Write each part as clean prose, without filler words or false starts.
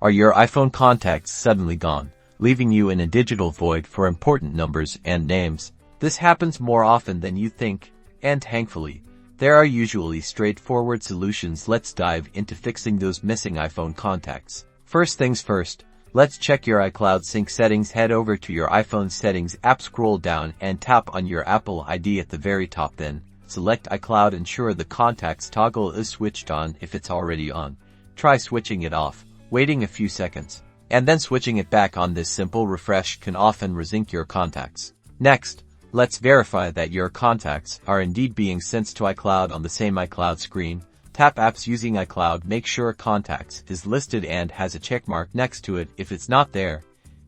Are your iPhone contacts suddenly gone, leaving you in a digital void for important numbers and names? This happens more often than you think, and thankfully, there are usually straightforward solutions. Let's dive into fixing those missing iPhone contacts. First things first, let's check your iCloud sync settings. Head over to your iPhone settings app, scroll down and tap on your Apple ID at the very top. Then, select iCloud. Ensure the contacts toggle is switched on. If it's already on, try switching it off, waiting a few seconds, and then switching it back on. This simple refresh can often resync your contacts. Next, let's verify that your contacts are indeed being sent to iCloud. On the same iCloud screen, tap Apps using iCloud. Make sure Contacts is listed and has a checkmark next to it. If it's not there,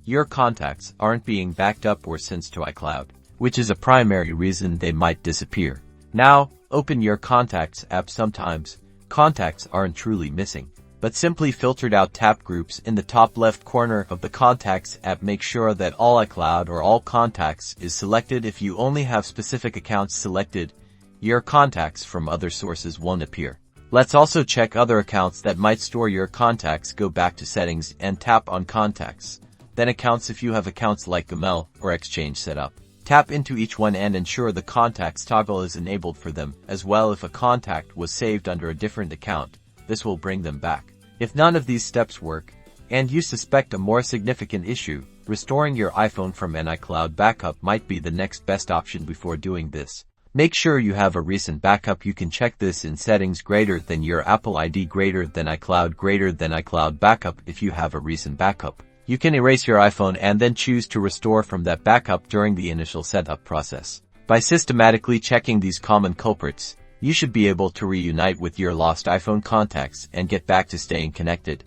your contacts aren't being backed up or sent to iCloud, which is a primary reason they might disappear. Now, open your Contacts app. Sometimes, contacts aren't truly missing, but simply filtered out. Tap Groups in the top left corner of the Contacts app. Make sure that all iCloud or all contacts is selected. If you only have specific accounts selected, your contacts from other sources won't appear. Let's also check other accounts that might store your contacts. Go back to Settings and tap on Contacts, then Accounts. If you have accounts like Gmail or Exchange set up, tap into each one and ensure the contacts toggle is enabled for them as well. If a contact was saved under a different account, this will bring them back. If none of these steps work, and you suspect a more significant issue, restoring your iPhone from an iCloud backup might be the next best option. Before doing this, make sure you have a recent backup. You can check this in Settings, greater than your Apple ID, greater than iCloud backup. If you have a recent backup, you can erase your iPhone and then choose to restore from that backup during the initial setup process. By systematically checking these common culprits, you should be able to reunite with your lost iPhone contacts and get back to staying connected.